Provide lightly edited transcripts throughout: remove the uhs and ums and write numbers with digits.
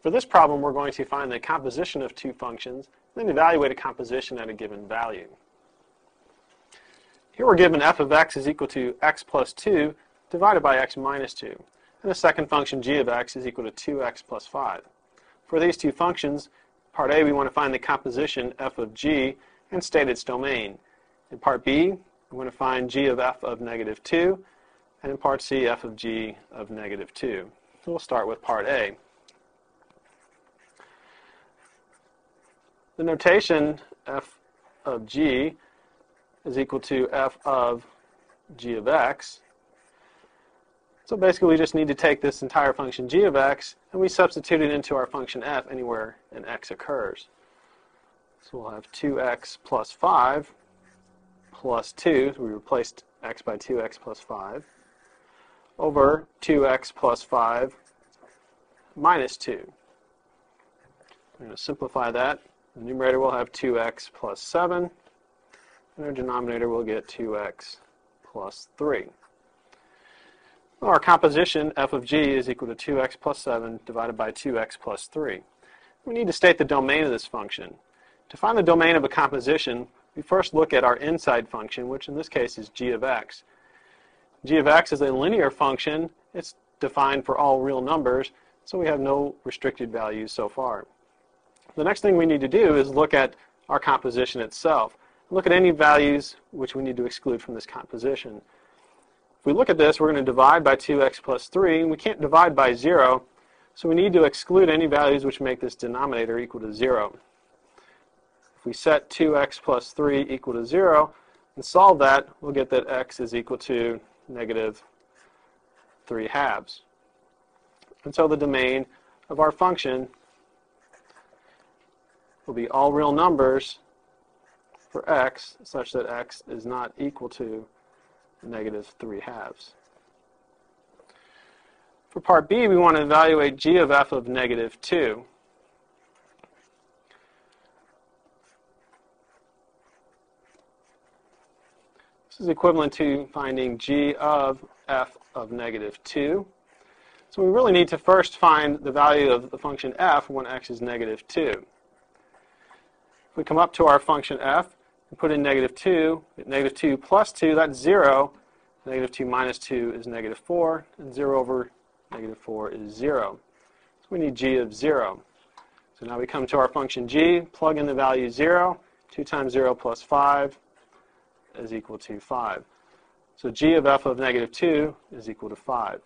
For this problem, we're going to find the composition of two functions, and then evaluate a composition at a given value. Here we're given f of x is equal to x plus 2 divided by x minus 2. And the second function, g of x, is equal to 2x plus 5. For these two functions, part A, we want to find the composition f of g and state its domain. In part B, we want to find g of f of negative 2, and in part C, f of g of negative 2. So we'll start with part A. The notation f of g is equal to f of g of x. So basically we just need to take this entire function g of x and we substitute it into our function f anywhere an x occurs. So we'll have 2x plus 5 plus 2, so we replaced x by 2x plus 5, over 2x plus 5 minus 2. We're going to simplify that. The numerator will have 2x plus 7, and our denominator will get 2x plus 3. Well, our composition, f of g, is equal to 2x plus 7 divided by 2x plus 3. We need to state the domain of this function. To find the domain of a composition, we first look at our inside function, which in this case is g of x. G of x is a linear function. It's defined for all real numbers, so we have no restricted values so far. The next thing we need to do is look at our composition itself. Look at any values which we need to exclude from this composition. If we look at this, we're going to divide by 2x plus 3, and we can't divide by 0, so we need to exclude any values which make this denominator equal to 0. If we set 2x plus 3 equal to 0 and solve that, we'll get that x is equal to negative 3 halves. And so the domain of our function will be all real numbers for x such that x is not equal to negative 3 halves. For part B, we want to evaluate g of f of negative 2. This is equivalent to finding g of f of negative 2. So we really need to first find the value of the function f when x is negative 2. If we come up to our function f and put in negative 2, get negative 2 plus 2, that's 0. Negative 2 minus 2 is negative 4, and 0 over negative 4 is 0. So we need g of 0. So now we come to our function g, plug in the value 0. 2 times 0 plus 5 is equal to 5. So g of f of negative 2 is equal to 5.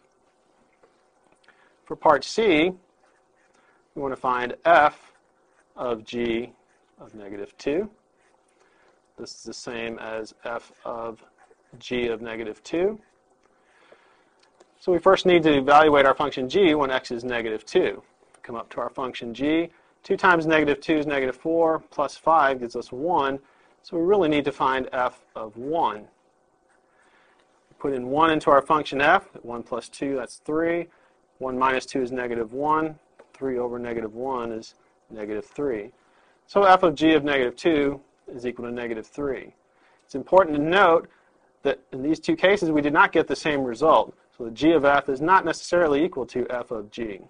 For part C, we want to find f of g of negative 2. This is the same as f of g of negative 2. So we first need to evaluate our function g when x is negative 2. Come up to our function g. 2 times negative 2 is negative 4, plus 5 gives us 1. So we really need to find f of 1. Put in 1 into our function f. 1 plus 2, that's 3. 1 minus 2 is negative 1. 3 over negative 1 is negative 3. So f of g of negative 2 is equal to negative 3. It's important to note that in these two cases we did not get the same result. So the g of f is not necessarily equal to f of g.